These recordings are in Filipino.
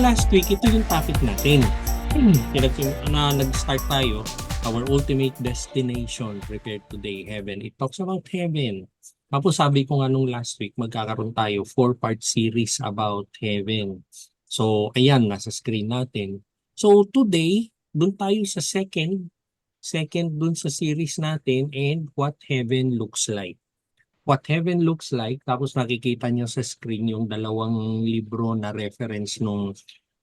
last week, ito yung topic natin. Nag-start tayo, our ultimate destination, prepare today, heaven. It talks about heaven. Tapos sabi ko nga nung last week, magkakaroon tayo 4-part series about heaven. So, ayan, nasa screen natin. So, today, dun tayo sa second dun sa series natin and what heaven looks like. What Heaven Looks Like, tapos nakikita niyo sa screen yung dalawang libro na reference nung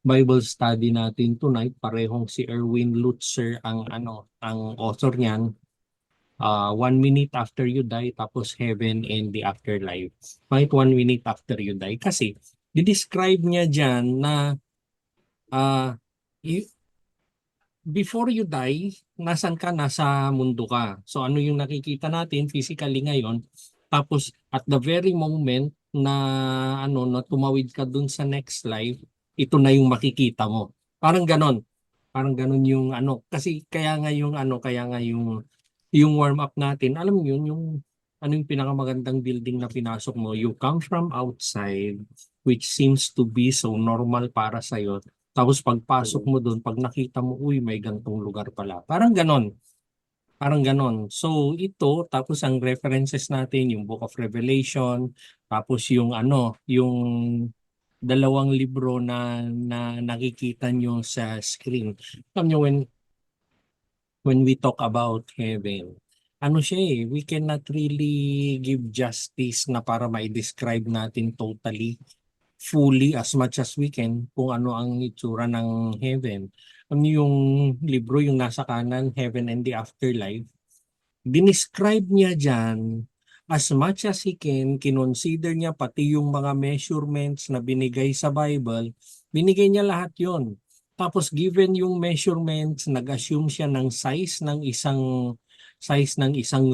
Bible study natin tonight. Parehong si Erwin Lutzer ang author niyan. 1 minute After You Die, tapos Heaven and the Afterlife. Bakit 1 minute after you die? Kasi di-describe niya diyan na uh, before you die, nasan ka? Nasa mundo ka. So ano yung nakikita natin physically ngayon? Tapos at the very moment na na tumawid ka dun sa next life, ito na yung makikita mo. Parang ganon. Parang ganon yung kasi kaya nga yung warm up natin. Alam mo yun, yung yung pinakamagandang building na pinasok mo, you come from outside which seems to be so normal para sa tapos pagpasok mo doon, pag nakita mo, uy, may gantong lugar pala. Parang ganon. Parang ganon. So ito, tapos ang references natin, yung Book of Revelation, tapos yung dalawang libro na nakikita nyo sa screen. Alam nyo, when we talk about heaven, we cannot really give justice na para ma-describe natin totally fully as much as we can kung ano ang itsura ng heaven. Yung libro, yung nasa kanan, Heaven and the Afterlife, dinescribe niya dyan as much as he can, kinonsider niya pati yung mga measurements na binigay sa Bible, binigay niya lahat yon. Tapos given yung measurements, nag-assume siya ng size ng isang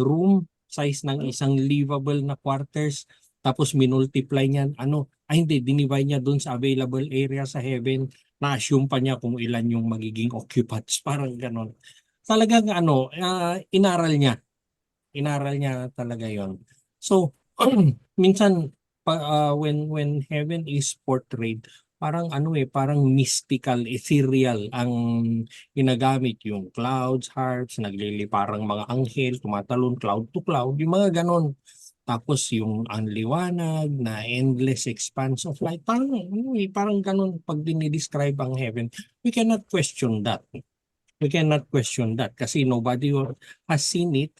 room, size ng isang livable na quarters, tapos minultiply niya, hindi, dinivide niya doon sa available area sa heaven, na-assume pa niya kung ilan yung magiging occupants, parang ganon. Talagang inaral niya talaga yon. So, minsan, when heaven is portrayed, parang parang mystical, ethereal ang ginagamit, yung clouds, harps, nagliliparang mga anghel, tumatalon cloud to cloud, yung mga ganon. Tapos yung ang liwanag na endless expanse of light, parang ganon pag dinidescribe ang heaven. We cannot question that. We cannot question that kasi nobody has seen it,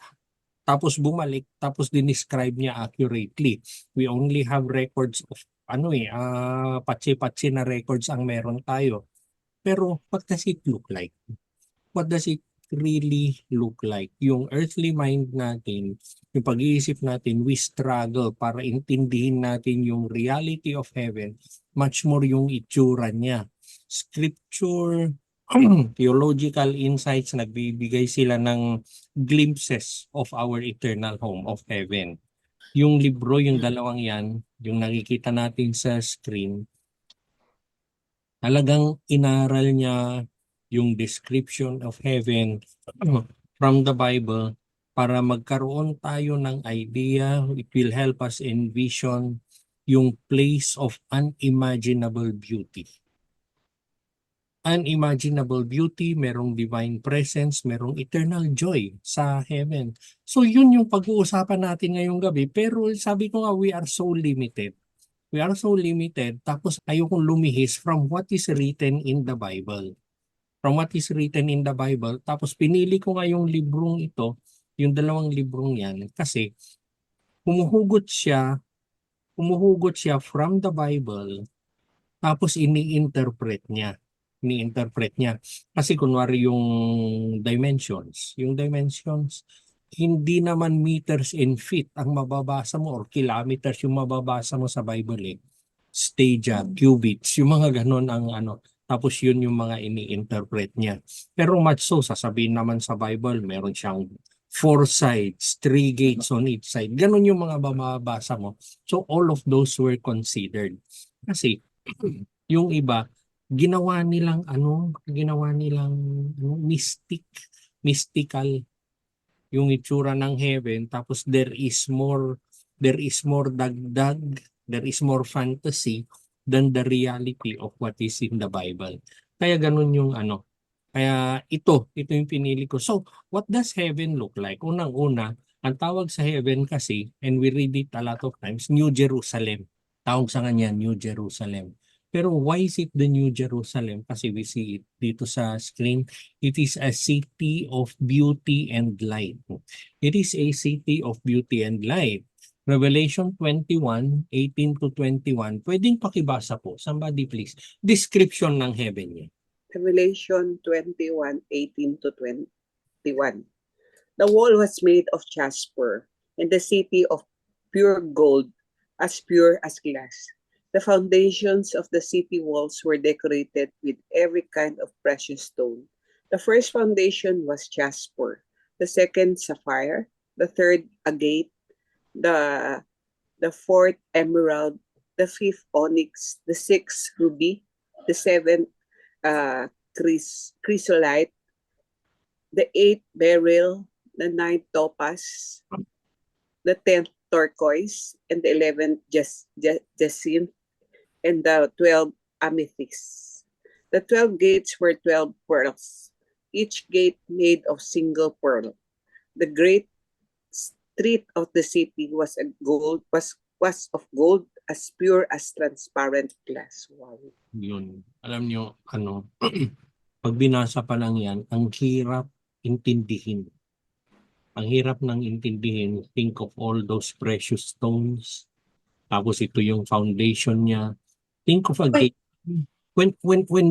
tapos bumalik, tapos dinescribe niya accurately. We only have records of patsi-patsi na records ang meron tayo. Pero what does it look like? What does it really look like? Yung earthly mind natin, yung pag-iisip natin, we struggle para intindihin natin yung reality of heaven, much more yung itsura niya. Scripture, theological insights, nagbibigay sila ng glimpses of our eternal home of heaven. Yung libro, yung dalawang yan, yung nakikita natin sa screen, talagang inaral niya yung description of heaven from the Bible para magkaroon tayo ng idea. It will help us envision yung place of unimaginable beauty. Unimaginable beauty, merong divine presence, merong eternal joy sa heaven. So yun yung pag-uusapan natin ngayong gabi. Pero sabi ko nga, we are so limited. We are so limited. Tapos ayokong lumihis from what is written in the Bible. From what is written in the Bible. Tapos pinili ko nga yung librong ito, yung dalawang librong yan, kasi humuhugot siya from the Bible, tapos ini-interpret niya. Kasi kunwari yung dimensions, hindi naman meters and feet ang mababasa mo or kilometers yung mababasa mo sa Bible. Stadia, cubits, yung mga ganon ang tapos yun yung mga ini-interpret niya. Pero much so, sasabihin naman sa Bible, meron siyang 4 sides, 3 gates on each side. Ganon yung mga mababasa mo. So all of those were considered. Kasi yung iba, ginawa nilang mystical yung itsura ng heaven, tapos there is more dagdag, there is more fantasy, than the reality of what is in the Bible. Kaya ganun yung ano. Kaya ito yung pinili ko. So, what does heaven look like? Unang-una, ang tawag sa heaven kasi, and we read it a lot of times, New Jerusalem. Tawag sa kanya, New Jerusalem. Pero why is it the New Jerusalem? Kasi we see it dito sa screen. It is a city of beauty and light. It is a city of beauty and light. Revelation 21:18 to 21. Pwedeng pakibasa po. Somebody please. Description ng heaven niya. Revelation 21:18 to 21. The wall was made of jasper, and the city of pure gold, as pure as glass. The foundations of the city walls were decorated with every kind of precious stone. The first foundation was jasper, the second sapphire, the third agate, the fourth emerald, the fifth onyx, the sixth ruby, the seventh chrysolite, the eighth beryl, the ninth topaz, the 10th turquoise, and the 11th jacinth, and the 12th amethyst. The 12 gates were 12 pearls, each gate made of single pearl. The great street of the city was of gold, as pure as transparent glass. Wow. Yun. Alam nyo, ano, pag binasa pa lang yan, ang hirap intindihin. Ang hirap nang intindihin. Think of all those precious stones. Tapos ito yung foundation niya. Think of a gate. When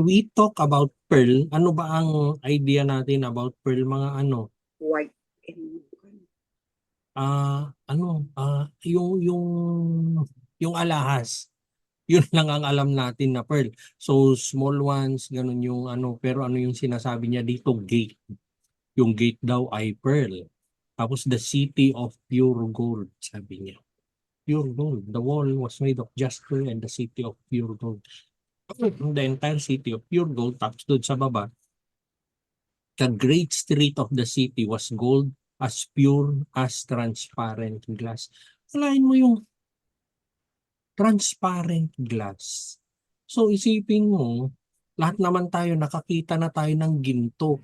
we talk about pearl, ano ba ang idea natin about pearl? Mga ano? White and Yung alahas. Yun lang ang alam natin na pearl. So small ones, ganun yung ano, pero ano yung sinasabi niya dito? Gate. Yung gate daw ay pearl. Tapos the city of pure gold, sabi niya. Pure gold. The wall was made of jasper and the city of pure gold. The entire city of pure gold, tapos doon sa baba, the great street of the city was gold as pure as transparent glass. Alain mo yung transparent glass. So isipin mo, lahat naman tayo nakakita na tayo ng ginto.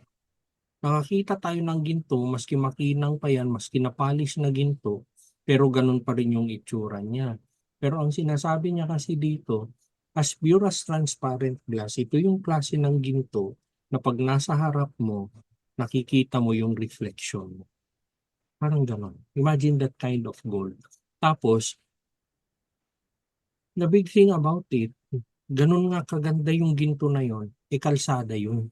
Nakakita tayo ng ginto, maski makinang pa yan, maski napalis na ginto, pero ganun pa rin yung itsura niya. Pero ang sinasabi niya kasi dito, as pure as transparent glass, ito yung klase ng ginto na pag nasa harap mo, nakikita mo yung reflection mo. Parang ganun. Imagine that kind of gold. Tapos, the big thing about it, ganun nga kaganda yung ginto na yon, kalsada yun.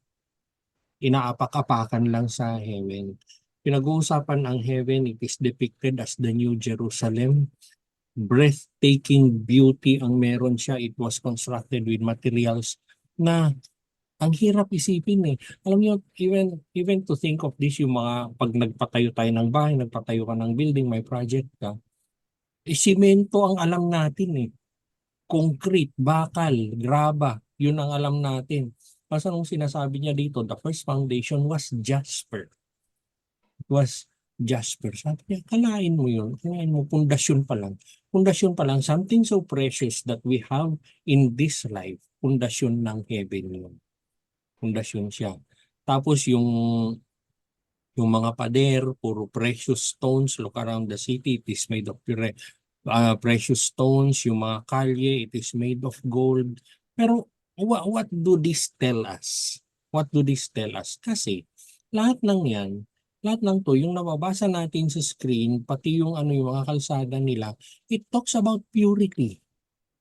Inaapak-apakan lang sa heaven. Pinag-uusapan ang heaven, it is depicted as the New Jerusalem. Breathtaking beauty ang meron siya. It was constructed with materials na ang hirap isipin eh. Alam niyo, even to think of this, yung mga pag nagpatayo tayo ng bahay, nagpatayo ka ng building, may project ka, simento ang alam natin eh. Concrete, bakal, graba, yun ang alam natin. Basta nung sinasabi niya dito, the first foundation was jasper. It was jasper. Sabi niya, kalain mo yun. Kalain mo, pundasyon pa lang. Pundasyon pa lang, something so precious that we have in this life. Pundasyon ng heaven yun. Pundasyon siya. Tapos yung mga pader, puro precious stones, look around the city, it is made of precious stones, yung mga kalye, it is made of gold. Pero what do this tell us? What do this tell us? Kasi lahat ng yan, lahat ng to, yung nababasa natin sa screen, pati yung ano yung mga kalsada nila, it talks about purity.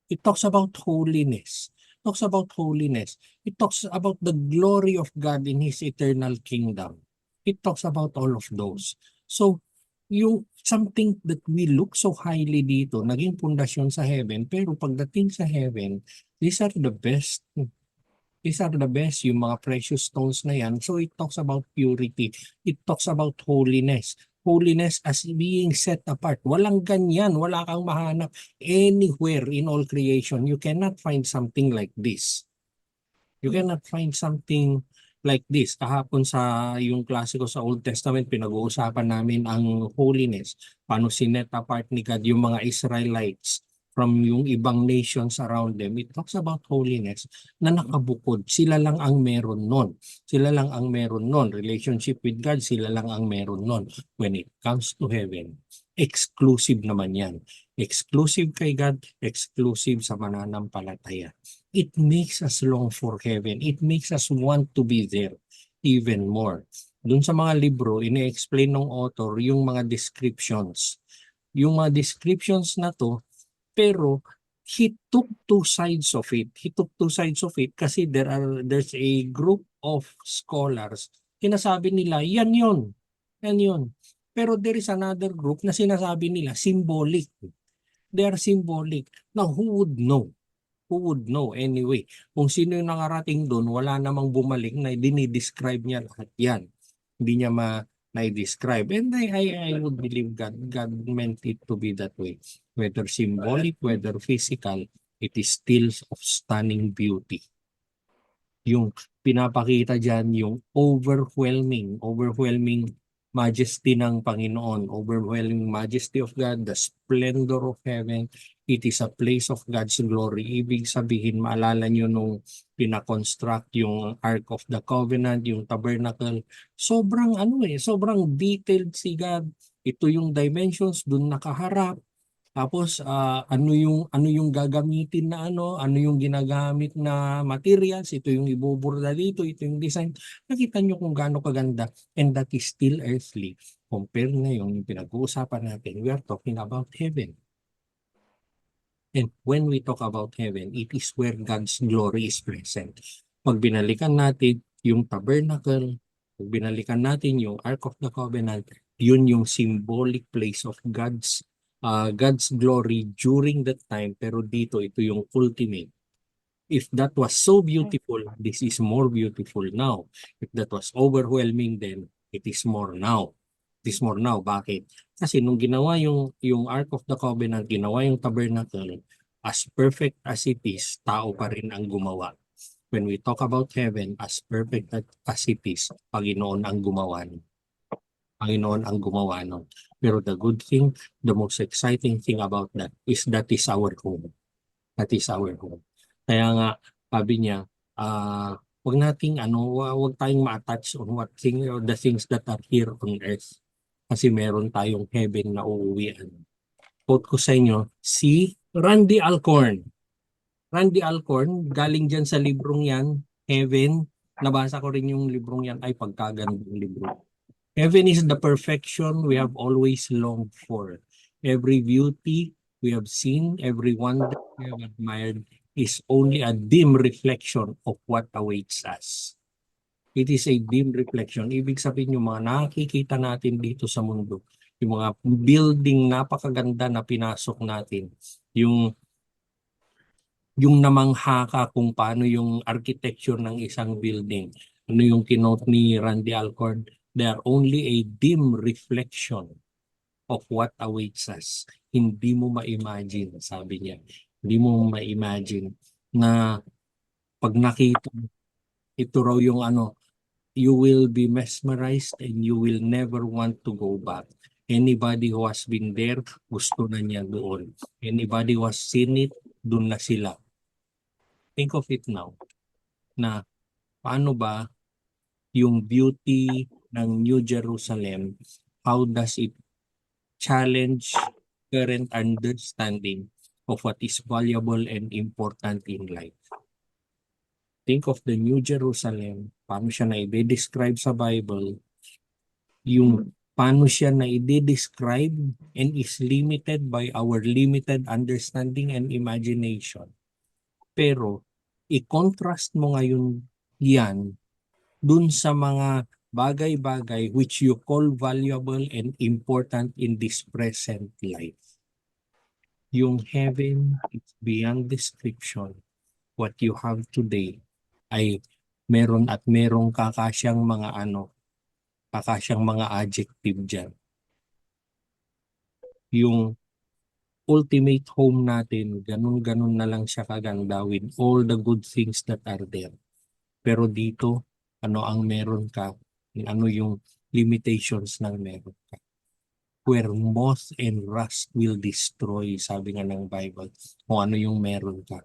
It talks about holiness. It talks about holiness. It talks about the glory of God in His eternal kingdom. It talks about all of those. So, yung something that we look so highly dito, naging pundasyon sa heaven, pero pagdating sa heaven, these are the best. These are the best, yung mga precious stones na yan. So it talks about purity. It talks about holiness. Holiness as being set apart. Walang ganyan. Wala kang mahanap anywhere in all creation. You cannot find something like this. You cannot find something like this. Kahapon sa yung klase ko sa Old Testament, pinag-uusapan namin ang holiness. Paano sinet apart ni God yung mga Israelites from yung ibang nations around them. It talks about holiness na nakabukod. Sila lang ang meron nun. Sila lang ang meron nun. Relationship with God, sila lang ang meron nun. When it comes to heaven, exclusive naman yan. Exclusive kay God, exclusive sa mananampalataya. It makes us long for heaven. It makes us want to be there even more. Doon sa mga libro, ine-explain ng author yung mga descriptions. Yung mga descriptions na to, pero he took two sides of it. He took two sides of it kasi there's a group of scholars. Sinasabi nila, yan yun. Yan yun. Pero there is another group na sinasabi nila, symbolic. They are symbolic. Now, who would know? Who would know anyway? Kung sino yung nakarating doon, wala namang bumalik na dinidescribe niya lahat yan. Hindi niya na-describe. And I would believe God meant it to be that way. Whether symbolic, whether physical, it is still of stunning beauty. Yung pinapakita dyan, yung overwhelming majesty ng Panginoon, overwhelming majesty of God, the splendor of heaven. It is a place of God's glory. Ibig sabihin, maalala nyo nung pinakonstruct yung Ark of the Covenant, yung tabernacle, sobrang sobrang detailed si God. Ito yung dimensions, dun nakaharap. Tapos ano yung gagamitin na ano yung ginagamit na materials, ito yung ibuburda dito, ito yung design. Nakita nyo kung gaano kaganda, and that is still earthly. Compare na yung pinag-uusapan natin, we are talking about heaven. And when we talk about heaven, it is where God's glory is present. Pag binalikan natin yung tabernacle, pag binalikan natin yung Ark of the Covenant, yun yung symbolic place of God's glory during that time, pero dito ito yung ultimate. If that was so beautiful, this is more beautiful now. If that was overwhelming then, it is more now. It is more now. Bakit? Kasi nung ginawa yung Ark of the Covenant, ginawa yung tabernacle, as perfect as it is, tao pa rin ang gumawa. When we talk about heaven, as perfect as it is, Panginoon ang gumawa nun. Panginoon ang gumawa nun. Pero the good thing, the most exciting thing about that is our home. That is our home. Kaya nga, sabi niya, wag tayong ma-attach on the things that are here on earth. Kasi meron tayong heaven na uuwian. Quote ko sa inyo, si Randy Alcorn. Randy Alcorn, galing dyan sa librong yan, Heaven. Nabasa ko rin yung librong yan, ay pagkagandang libro. Heaven is the perfection we have always longed for. Every beauty we have seen, every wonder we have admired is only a dim reflection of what awaits us. It is a dim reflection. Ibig sabihin yung mga nakikita natin dito sa mundo, yung mga building napakaganda na pinasok natin, yung namangha ka kung paano yung architecture ng isang building. Ano yung kinote ni Randy Alcorn? They are only a dim reflection of what awaits us. Hindi mo ma-imagine, sabi niya. Hindi mo ma-imagine na pag nakita, ito raw yung you will be mesmerized and you will never want to go back. Anybody who has been there, gusto na niya doon. Anybody who has seen it, doon na sila. Think of it now, na paano ba yung beauty ng New Jerusalem, how does it challenge current understanding of what is valuable and important in life? Think of the New Jerusalem, paano siya na-describe sa Bible, yung paano siya na-describe and is limited by our limited understanding and imagination. Pero, i-contrast mo ngayon yan dun sa mga bagay-bagay which you call valuable and important in this present life. Yung heaven is beyond description. What you have today ay meron at merong kakasyang mga adjective dyan. Yung ultimate home natin, ganun-ganun na lang siya kaganda with all the good things that are there. Pero dito, ano ang meron ka? Ano yung limitations ng meron ka? where moth and rust will destroy, sabi nga ng Bible, kung ano yung meron ka.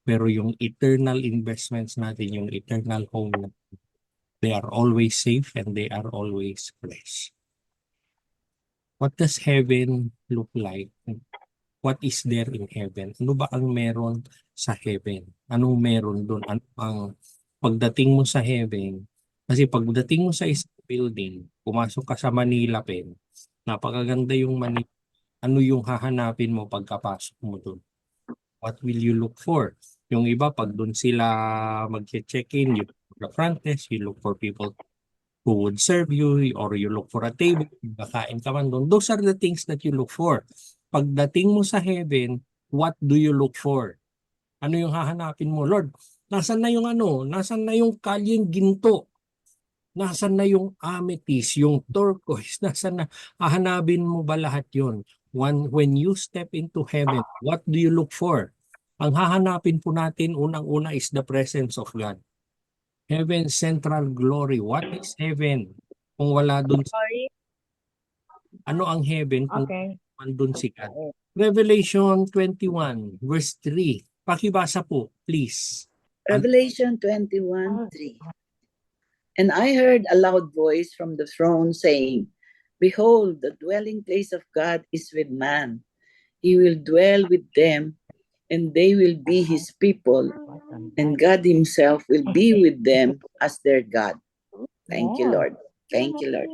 Pero yung eternal investments natin, yung eternal home, they are always safe and they are always blessed. What does heaven look like? What is there in heaven? Ano ba ang meron sa heaven? Anong meron doon? Ano ang pagdating mo sa heaven? Kasi pagdating mo sa isang building, pumasok ka sa Manila Pen, napakaganda yung Manila. Ano yung hahanapin mo pagkapasok mo doon? What will you look for? Yung iba, pag doon sila mag-check-in, you look for the front desk, you look for people who would serve you, or you look for a table, kakain ka man doon. Those are the things that you look for. Pagdating mo sa heaven, what do you look for? Ano yung hahanapin mo? Lord, nasan na yung ano? Nasan na yung kalyeng ginto? Nasan na yung amethyst, yung turquoise? Nasan na? Hahanapin mo ba lahat yun? When you step into heaven, what do you look for? Ang hahanapin po natin, unang-una is the presence of God. Heaven's central glory. What is heaven? Kung wala dun, Sorry. ano ang heaven kung Okay. andun si God? Revelation 21, verse 3. Pakibasa po, please. Revelation 21:3. And I heard a loud voice from the throne saying, Behold, the dwelling place of God is with man. He will dwell with them, and they will be his people, and God himself will be with them as their God. Thank you, Lord. Thank you, Lord.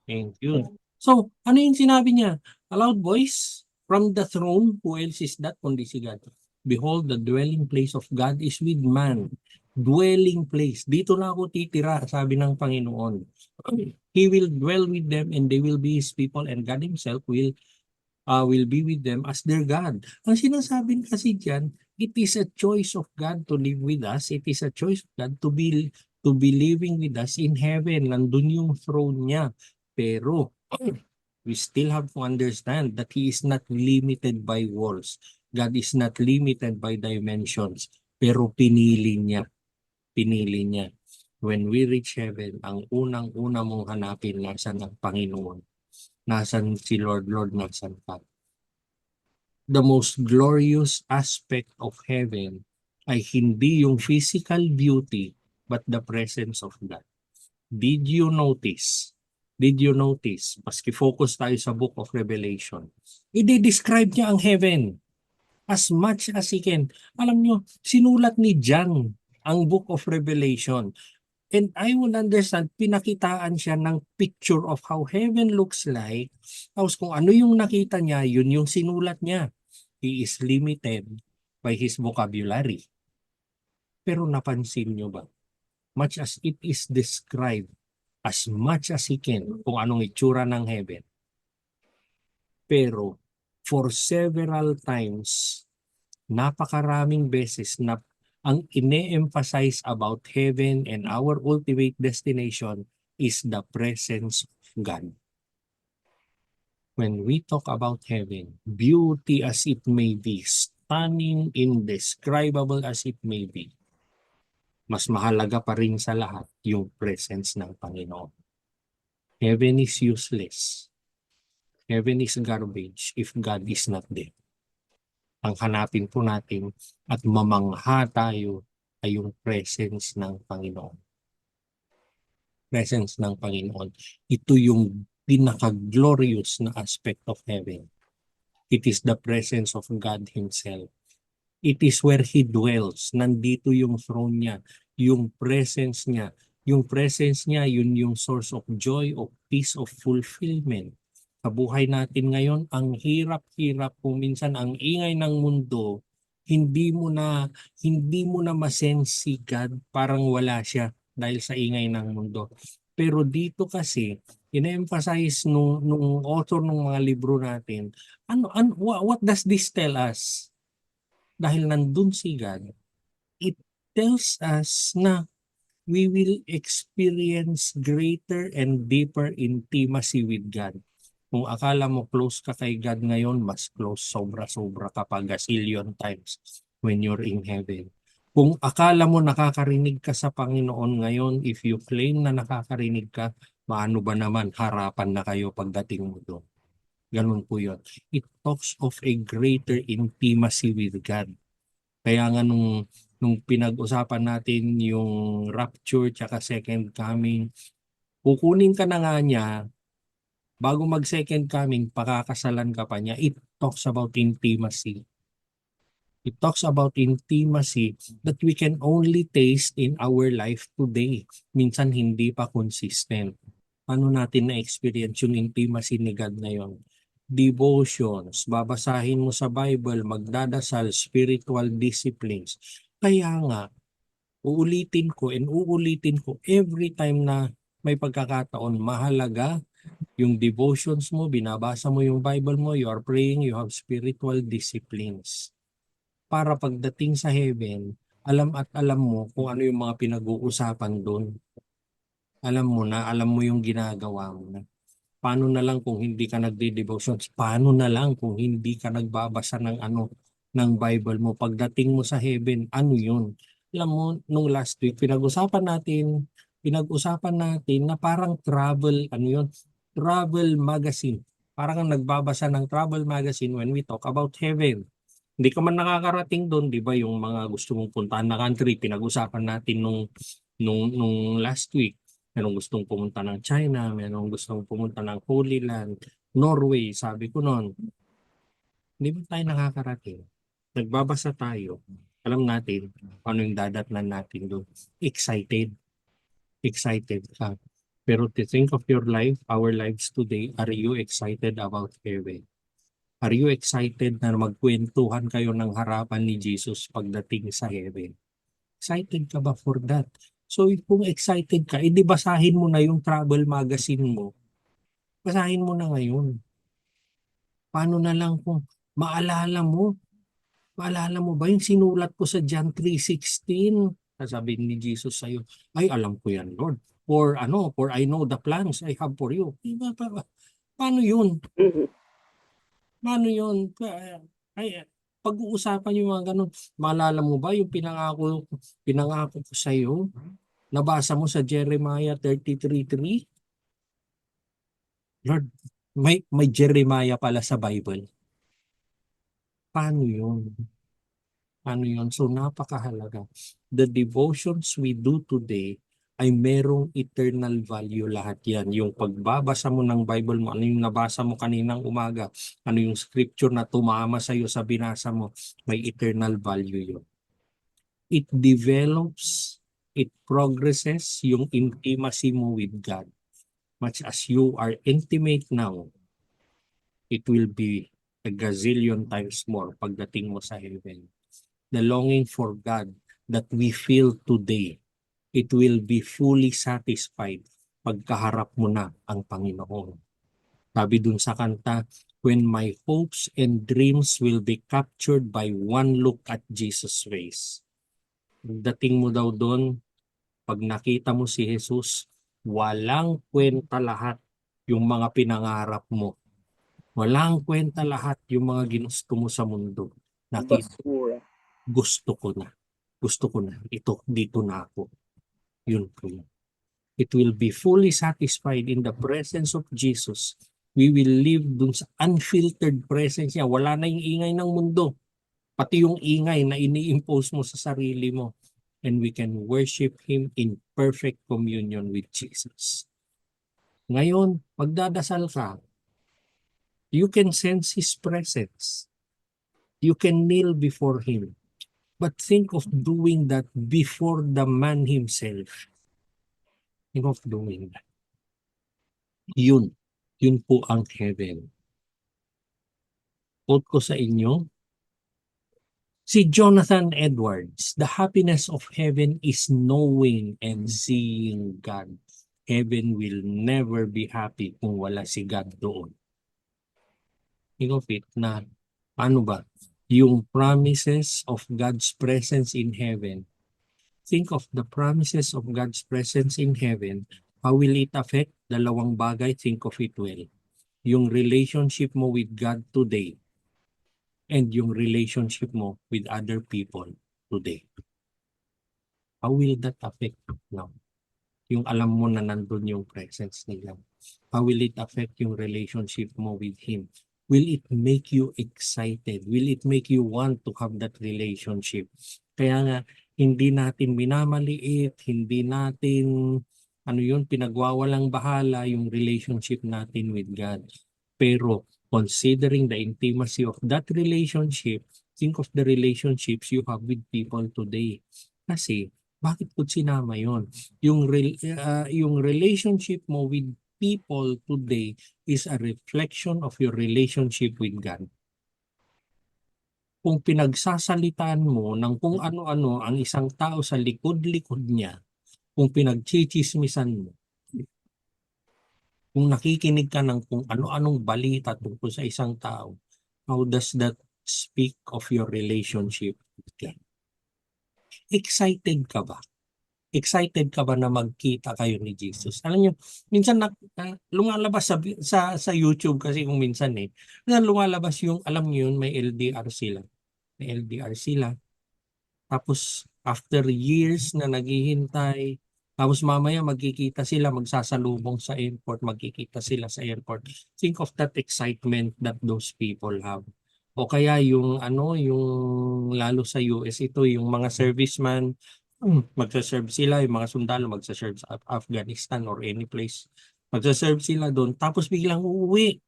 Thank you. So, ano yung sinabi niya? A loud voice from the throne. Who else is that kundi si God? Behold, the dwelling place of God is with man. Dwelling place. Dito na ako titira, sabi ng Panginoon. He will dwell with them and they will be His people, and God Himself will be with them as their God. Ang sinasabi kasi diyan, it is a choice of God to live with us. It is a choice of God to be living with us in heaven. Nandun yung throne niya. Pero we still have to understand that He is not limited by walls. God is not limited by dimensions. Pero pinili niya. Pinili niya. When we reach heaven, ang unang-una mong hanapin, nasan ang Panginoon? Nasan si Lord? Lord, nasan ka? The most glorious aspect of heaven ay hindi yung physical beauty, but the presence of God. Did you notice? Did you notice? Maski focus tayo sa book of Revelation. I-describe niya ang heaven as much as he can. Alam niyo, sinulat ni John ang book of Revelation. And I would understand, pinakitaan siya ng picture of how heaven looks like. Tapos kung ano yung nakita niya, yun yung sinulat niya. He is limited by his vocabulary. Pero napansin niyo ba? Much as it is described, as much as he can, kung anong itsura ng heaven. Pero for several times, napakaraming beses na ang ine-emphasize about heaven and our ultimate destination is the presence of God. When we talk about heaven, beauty as it may be, stunning, indescribable as it may be, mas mahalaga pa rin sa lahat yung presence ng Panginoon. Heaven is useless. Heaven is garbage if God is not there. Ang hanapin po natin at mamangha tayo ay yung presence ng Panginoon. Presence ng Panginoon. Ito yung pinaka-glorious na aspect of heaven. It is the presence of God Himself. It is where He dwells. Nandito yung throne niya, yung presence niya. Yung presence niya, yun yung source of joy, of peace, of fulfillment. Sa buhay natin ngayon, ang hirap-hirap kung minsan ang ingay ng mundo, hindi mo na masense si God, parang wala siya dahil sa ingay ng mundo. Pero dito kasi, ina-emphasize nung author ng mga libro natin, what does this tell us? Dahil nandun si God, it tells us na we will experience greater and deeper intimacy with God. Kung akala mo close ka kay God ngayon, mas close, sobra-sobra ka pa, gazillion times when you're in heaven. Kung akala mo nakakarinig ka sa Panginoon ngayon, if you claim na nakakarinig ka, paano ba naman harapan na kayo pagdating mo doon? Ganun po yun. It talks of a greater intimacy with God. Kaya nga nung pinag-usapan natin yung rapture tsaka second coming, kukunin ka na nga niya, bago mag second coming, pakakasalan ka pa niya. It talks about intimacy. It talks about intimacy that we can only taste in our life today. Minsan hindi pa consistent. Paano natin na-experience yung intimacy ni God na yun? Devotions, babasahin mo sa Bible, magdadasal, spiritual disciplines. Kaya nga, uulitin ko and uulitin ko every time na may pagkakataon, mahalaga yung devotions mo, binabasa mo yung Bible mo, you are praying, you have spiritual disciplines. Para pagdating sa heaven, alam at alam mo kung ano yung mga pinag-uusapan doon. Alam mo na, alam mo yung ginagawa mo na. Paano na lang kung hindi ka nagde-devotions? Paano na lang kung hindi ka nagbabasa ng ng Bible mo? Pagdating mo sa heaven, ano yun? Alam mo, nung last week, pinag-usapan natin na parang travel, travel magazine. Parang kang nagbabasa ng travel magazine when we talk about heaven. Hindi ka man nakakarating doon, di ba, yung mga gusto mong puntahan na country, pinag-usapan natin nung last week. Merong gustong pumunta ng China, merong gustong pumunta ng Holy Land, Norway, sabi ko noon. Hindi ba tayo nakakarating? Nagbabasa tayo. Alam natin ano yung dadatnan natin doon. Excited. Excited ka. Pero to think of your life, our lives today, are you excited about heaven? Are you excited na magkwentuhan kayo ng harapan ni Jesus pagdating sa heaven? Excited ka ba for that? So kung excited ka, edi basahin mo na yung travel magazine mo. Basahin mo na ngayon. Paano na lang kung maalala mo ba yung sinulat ko sa John 3:16? Sasabihin ni Jesus sa'yo, ay alam ko yan Lord. For I know the plans I have for you. Paano yun? Mhm. Paano yun? Pag-uusapan yung mga ganun. Maalala mo ba yung pinangako ko sa'yo? Nabasa mo sa Jeremiah 33:3? Lord, may Jeremiah pala sa Bible. Paano yun? Paano yun? So napakahalaga. The devotions we do today ay merong eternal value lahat yan. Yung pagbabasa mo ng Bible mo, ano yung nabasa mo kaninang umaga, ano yung scripture na tumama sa'yo sa binasa mo, may eternal value yun. It develops, it progresses yung intimacy mo with God. Much as you are intimate now, it will be a gazillion times more pagdating mo sa heaven. The longing for God that we feel today, it will be fully satisfied pagkaharap mo na ang Panginoon. Sabi dun sa kanta, when my hopes and dreams will be captured by one look at Jesus' face. Dating mo daw doon, pag nakita mo si Jesus, walang kwenta lahat yung mga pinangarap mo. Walang kwenta lahat yung mga ginusto mo sa mundo. Nakita, Basura. gusto ko na. Gusto ko na. Ito, dito na ako. Yun po yun. It will be fully satisfied in the presence of Jesus. We will live dun sa unfiltered presence niya. Wala na yung ingay ng mundo. Pati yung ingay na ini-impose mo sa sarili mo. And we can worship Him in perfect communion with Jesus. Ngayon, magdadasal ka, you can sense His presence. You can kneel before Him. But think of doing that before the man himself. Think of doing that. Yun po ang heaven. Quote ko sa inyo, si Jonathan Edwards, the happiness of heaven is knowing and seeing God. Heaven will never be happy kung wala si God doon. Think of it na, ano ba, yung promises of God's presence in heaven. Think of the promises of God's presence in heaven. How will it affect? Dalawang bagay, think of it well. Yung relationship mo with God today and yung relationship mo with other people today. How will that affect now? Yung alam mo na nandun yung presence nila. How will it affect yung relationship mo with Him? Will it make you excited? Will it make you want to have that relationship? Kaya nga, hindi natin minamaliit, hindi natin pinagwawalang bahala yung relationship natin with God. Pero considering the intimacy of that relationship, think of the relationships you have with people today. Kasi, bakit ko sinama yun? Yung relationship mo with people today is a reflection of your relationship with God. Kung pinagsasalitaan mo ng kung ano-ano ang isang tao sa likod-likod niya, kung pinagchichismisan mo, kung nakikinig ka ng kung ano-anong balita tungkol sa isang tao, how does that speak of your relationship with God? Excited ka ba? Excited ka ba na magkita kayo ni Jesus? Alam niyo, minsan lumalabas sa YouTube kasi kung minsan lumalabas yung, alam niyo yun, may LDR sila. May LDR sila. Tapos after years na naghihintay, tapos mamaya magkikita sila, magsasalubong sa airport, magkikita sila sa airport. Think of that excitement that those people have. O kaya yung yung lalo sa US ito, yung mga serviceman, magsaserve sila, yung mga sundalo magsaserve sa Afghanistan or any place. Magsaserve sila doon, tapos biglang uuwi.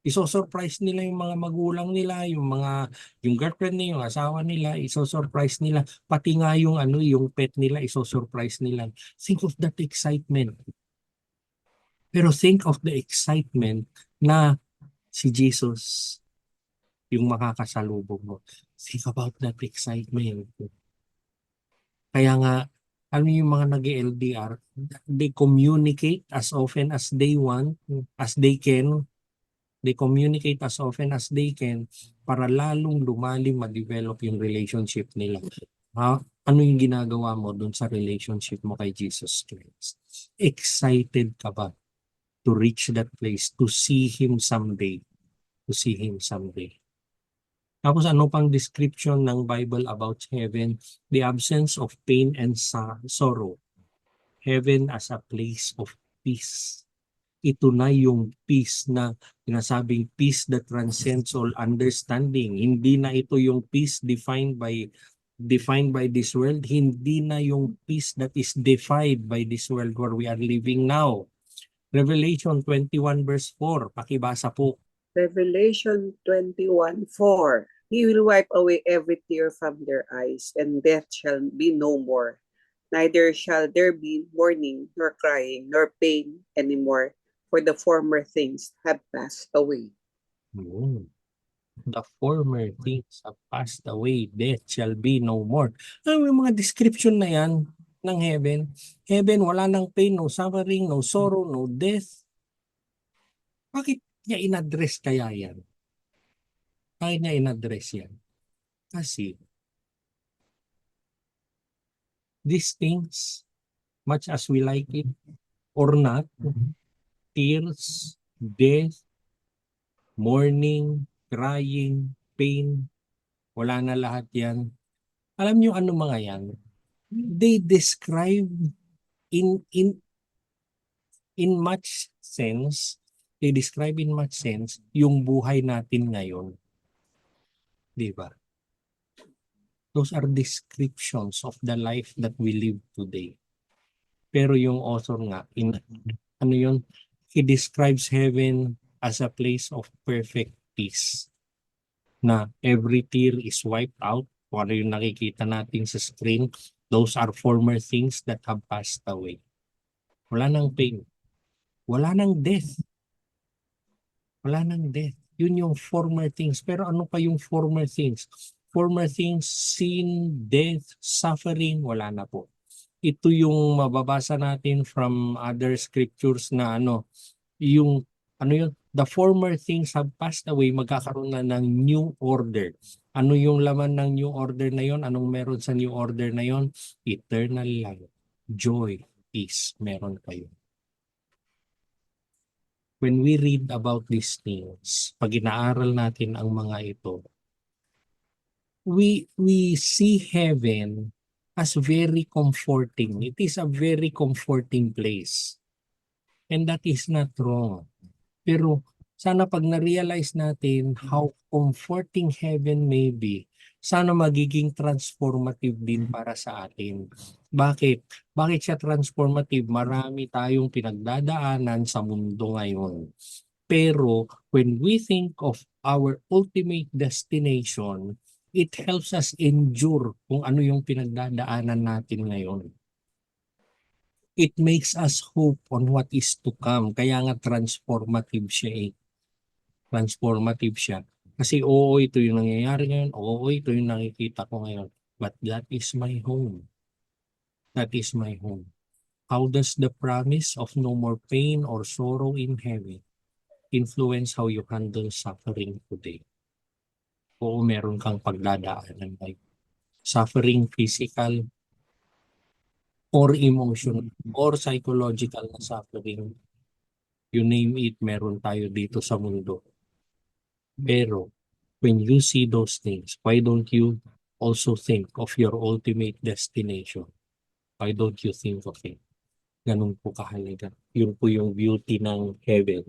Iso-surprise nila yung mga magulang nila, yung girlfriend nila, yung asawa nila, iso-surprise nila. Pati nga yung yung pet nila, iso-surprise nila. Think of that excitement. Pero think of the excitement na si Jesus yung makakasalubong mo. Think about that excitement. Kaya nga, yung mga nag-LDR, they communicate as often as they want, as they can. They communicate as often as they can para lalong lumalim, ma-develop yung relationship nila. Ano yung ginagawa mo dun sa relationship mo kay Jesus Christ? Excited ka ba to reach that place, to see Him someday? To see Him someday. Tapos ano pang description ng Bible about heaven? The absence of pain and sorrow. Heaven as a place of peace. Ito na yung peace na sinasabing peace that transcends all understanding. Hindi na ito yung peace defined by this world. Hindi na yung peace that is defied by this world where we are living now. Revelation 21 verse 4. Pakibasa po. Revelation 21:4. He will wipe away every tear from their eyes, and death shall be no more. Neither shall there be mourning, nor crying, nor pain anymore, for the former things have passed away. The former things have passed away. Death shall be no more. Yung mga description na yan ng heaven. Heaven, wala nang pain, no suffering, no sorrow, no death. Bakit niya in-address kaya yan? Bakit niya in-address yan? Kasi these things, much as we like it or not, tears, death, mourning, crying, pain, wala na lahat yan. Alam niyo ano mga yan? They describe in much sense, yung buhay natin ngayon. Di ba? Those are descriptions of the life that we live today. Pero yung author nga, he describes heaven as a place of perfect peace. Na every tear is wiped out. Kung ano yung nakikita natin sa screen, those are former things that have passed away. Wala nang pain. Wala nang death. Wala nang death. Yun yung former things. Pero ano pa yung former things? Former things, sin, death, suffering, wala na po. Ito yung mababasa natin from other scriptures na the former things have passed away, magkakaroon na ng new order. Ano yung laman ng new order na yon? Anong meron sa new order na yon? Eternal life, joy, peace, meron kayo. When we read about these things, pag inaaral natin ang mga ito, we see heaven as very comforting. It is a very comforting place. And that is not wrong. Pero sana pag na-realize natin how comforting heaven may be, sana magiging transformative din para sa atin. Bakit? Bakit siya transformative? Marami tayong pinagdadaanan sa mundo ngayon. Pero when we think of our ultimate destination, it helps us endure kung ano yung pinagdadaanan natin ngayon. It makes us hope on what is to come. Kaya nga transformative siya eh. Transformative siya. Kasi oo, ito yung nangyayari ngayon. Oo, ito yung nakikita ko ngayon. But that is my home. That is my home. How does the promise of no more pain or sorrow in heaven influence how you handle suffering today? Oo, meron kang pagdadaanan like suffering physical or emotional or psychological na suffering. You name it, meron tayo dito sa mundo. Pero when you see those things, why don't you also think of your ultimate destination? Why don't you think of it? Ganun po kahalaga. Yun po yung beauty ng heaven.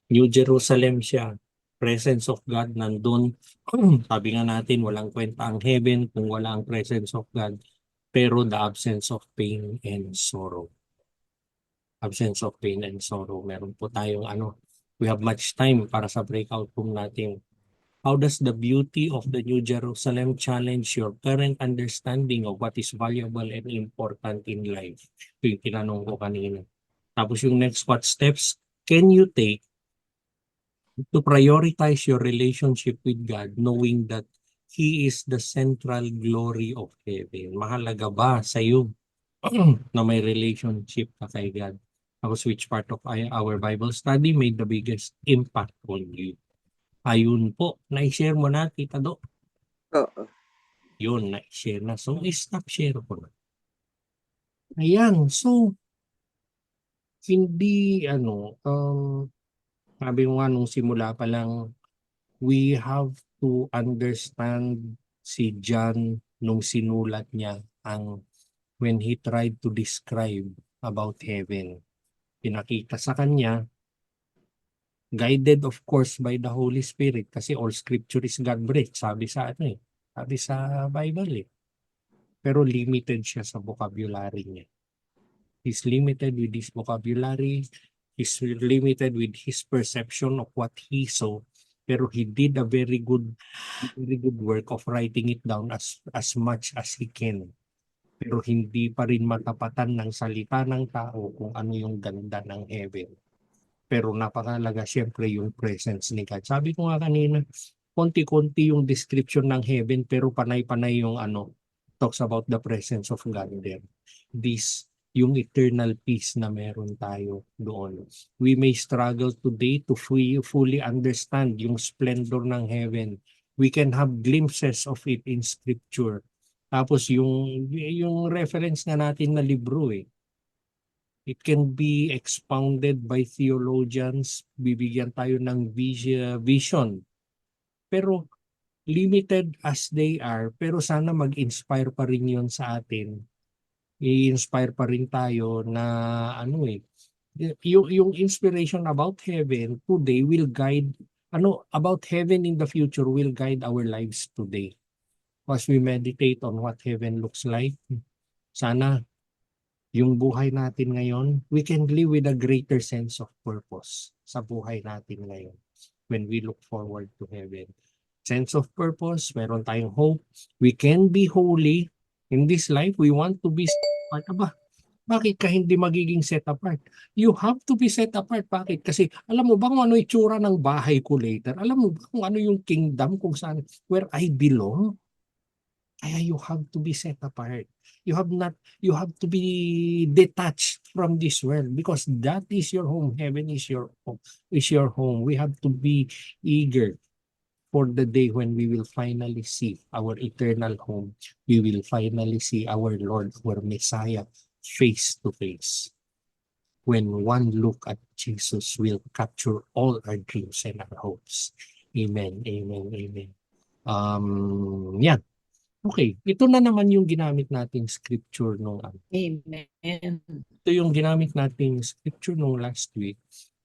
New Jerusalem siya. Presence of God nandun. Sabi nga natin, walang kwenta ang heaven kung wala ang presence of God. Pero the absence of pain and sorrow. Absence of pain and sorrow. Meron po tayong we have much time para sa breakout room natin. How does the beauty of the New Jerusalem challenge your current understanding of what is valuable and important in life? Ito yung tinanong ko kanina. Tapos yung next, what steps can you take to prioritize your relationship with God knowing that He is the central glory of heaven? Mahalaga ba sa iyo na may relationship ka kay God? Tapos which part of our Bible study made the biggest impact on you? Ayun po, na-share mo na, Tita Do. Oo. Yun, na-share na. So, stop share ko na. Ayan, so, hindi, sabi ko nga nung simula pa lang, we have to understand si John nung sinulat niya when he tried to describe about heaven. Pinakita sa kanya, guided of course by the Holy Spirit kasi all scripture is God-breathed, sabi sa sabi sa Bible eh. Pero limited siya sa vocabulary niya. He's limited with his vocabulary, he's limited with his perception of what he saw, pero he did a very good work of writing it down as much as he can. Pero hindi pa rin matapatan ng salita ng tao kung ano yung ganda ng heaven. Pero napakalaga siyempre yung presence ni God. Sabi ko nga kanina, konti-konti yung description ng heaven pero panay-panay yung talks about the presence of God there. Yung eternal peace na meron tayo doon. We may struggle today to fully understand yung splendor ng heaven. We can have glimpses of it in scripture. Tapos yung reference na natin na libro it can be expounded by theologians, bibigyan tayo ng vision. Pero limited as they are, pero sana mag-inspire pa rin yun sa atin. I-inspire pa rin tayo na yung inspiration about heaven today will guide, about heaven in the future will guide our lives today. As we meditate on what heaven looks like, sana yung buhay natin ngayon, we can live with a greater sense of purpose sa buhay natin ngayon when we look forward to heaven. Sense of purpose, meron tayong hope. We can be holy in this life. We want to be set apart. Aba, bakit ka hindi magiging set apart? You have to be set apart. Bakit? Kasi alam mo ba kung ano itsura ng bahay ko later? Alam mo ba kung ano yung kingdom kung saan, where I belong? Kaya you have to be set apart. You have to be detached from this world because that is your home. Heaven is your home. We have to be eager for the day when we will finally see our eternal home. We will finally see our Lord, our Messiah, face to face. When one look at Jesus will capture all our dreams and our hopes. Amen, amen, amen. Yan. Okay, ito na naman yung ginamit nating scripture nung Amen. ito yung ginamit nating scripture nung last week.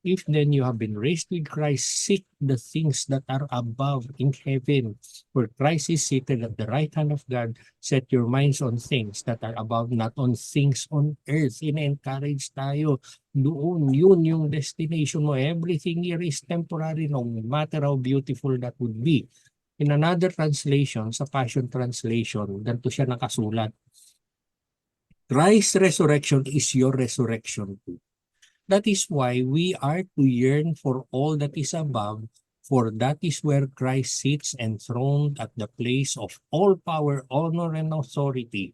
If then you have been raised with Christ, seek the things that are above in heaven, where Christ is seated at the right hand of God. Set your minds on things that are above, not on things on earth. In-encourage tayo. Doon, yun yung destination mo. Everything here is temporary, no matter how beautiful that would be. In another translation, sa Passion Translation, ganito siya nakasulat. Christ's resurrection is your resurrection too. That is why we are to yearn for all that is above, for that is where Christ sits enthroned at the place of all power, honor, and authority.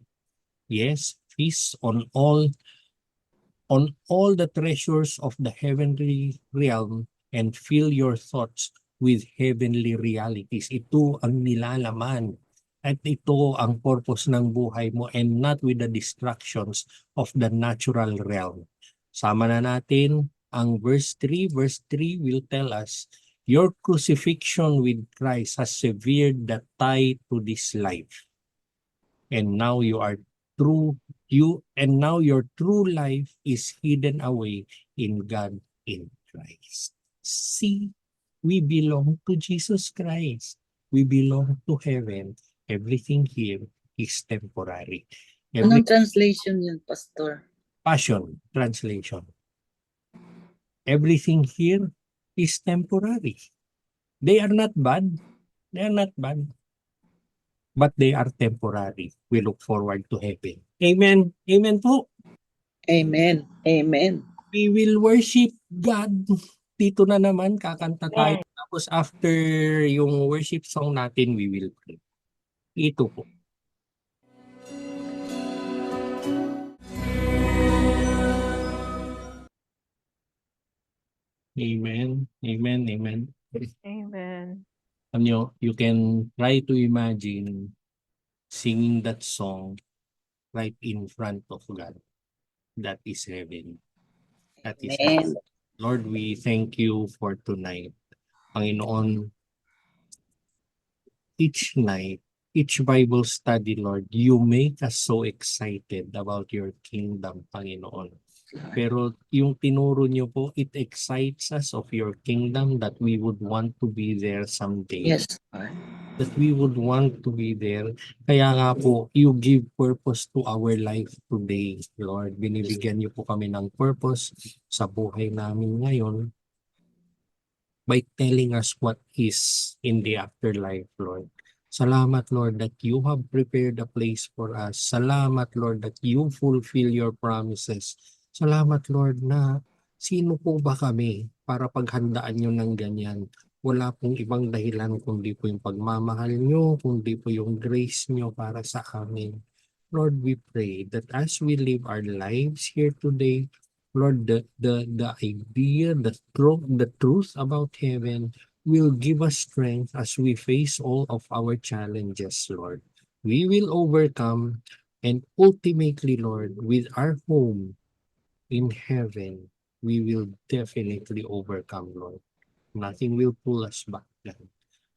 Yes, feast on all the treasures of the heavenly realm and fill your thoughts with heavenly realities. Ito ang nilalaman at ito ang purpose ng buhay mo, and not with the distractions of the natural realm. Sama na natin ang verse 3. Verse 3 will tell us, your crucifixion with Christ has severed the tie to this life. And now your true life is hidden away in God in Christ. See, we belong to Jesus Christ. We belong to heaven. Everything here is temporary. Anong translation yun, Pastor? Passion Translation. Everything here is temporary. They are not bad. They are not bad. But they are temporary. We look forward to heaven. Amen. Amen po. Amen. Amen. We will worship God. Dito na naman, kakanta tayo. Tapos after yung worship song natin, we will pray. Ito po. Amen. Amen. Amen. Amen. You can try to imagine singing that song right in front of God. That is heaven. That is heaven. Amen. Lord, we thank you for tonight. Panginoon, each night, each Bible study, Lord, you make us so excited about your kingdom, Panginoon. Pero yung tinuro niyo po, it excites us of your kingdom that we would want to be there someday. Yes, Lord. That we would want to be there. Kaya nga po, you give purpose to our life today, Lord. Binibigyan niyo po kami ng purpose sa buhay namin ngayon by telling us what is in the afterlife, Lord. Salamat, Lord, that you have prepared a place for us. Salamat, Lord, that you fulfill your promises. Salamat, Lord, na sino po ba kami para paghandaan nyo ng ganyan? Wala pong ibang dahilan kundi po yung pagmamahal nyo, kundi po yung grace nyo para sa amin. Lord, we pray that as we live our lives here today, Lord, the idea, the truth about heaven will give us strength as we face all of our challenges, Lord. We will overcome, and ultimately, Lord, with our home in heaven, we will definitely overcome, Lord. Nothing will pull us back then.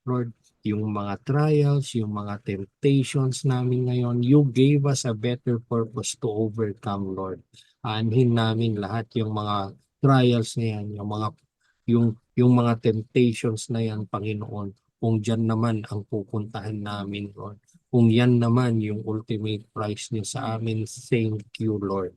Lord, yung mga trials, yung mga temptations namin ngayon, you gave us a better purpose to overcome, Lord. Aanhin namin lahat yung mga trials na yan, yung mga temptations na yan, Panginoon. Kung dyan naman ang pupuntahan namin, Lord. Kung yan naman yung ultimate prize niyo sa amin, thank you, Lord.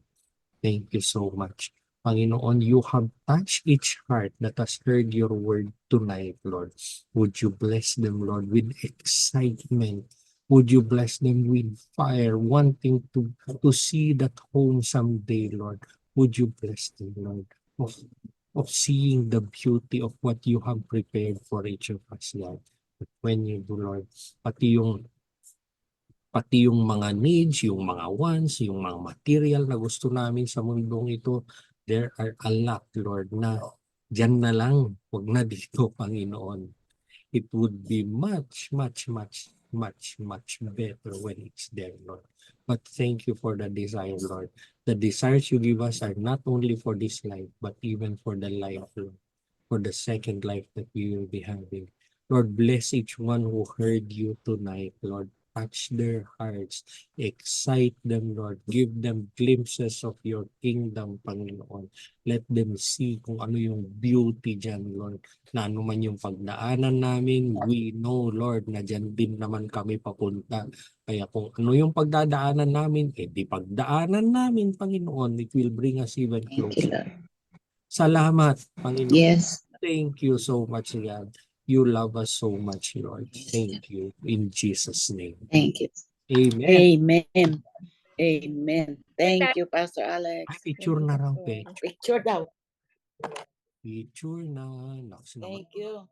Thank you so much. Panginoon, you have touched each heart that has heard your word tonight, Lord. Would you bless them, Lord, with excitement? Would you bless them with fire, wanting to see that home someday, Lord? Would you bless them, Lord, of seeing the beauty of what you have prepared for each of us, Lord? But when you do, Lord, pati yung mga needs, yung mga wants, yung mga material na gusto namin sa mundong ito, there are a lot, Lord, na dyan na lang, huwag na dito, Panginoon. It would be much, much, much, much, much better when it's there, Lord. But thank you for the desire, Lord. The desires you give us are not only for this life, but even for the life, Lord, for the second life that we will be having. Lord, bless each one who heard you tonight, Lord. touch their hearts, excite them, Lord. Give them glimpses of your kingdom, Panginoon. Let them see kung ano yung beauty dyan, Lord. Na ano man yung pagdaanan namin, we know, Lord, na dyan din naman kami papunta. Kaya kung ano yung pagdadaanan namin, di pagdaanan namin, Panginoon, it will bring us even Thank you, closer. Lord. Salamat, Panginoon. Yes. Thank you so much, God. You love us so much, Lord. Thank you. In Jesus' name. Thank you. Amen. Amen. Amen. Thank you, Pastor Alex. Picture na raw, pe. Picture daw. Picture na. Naks naman. Thank you.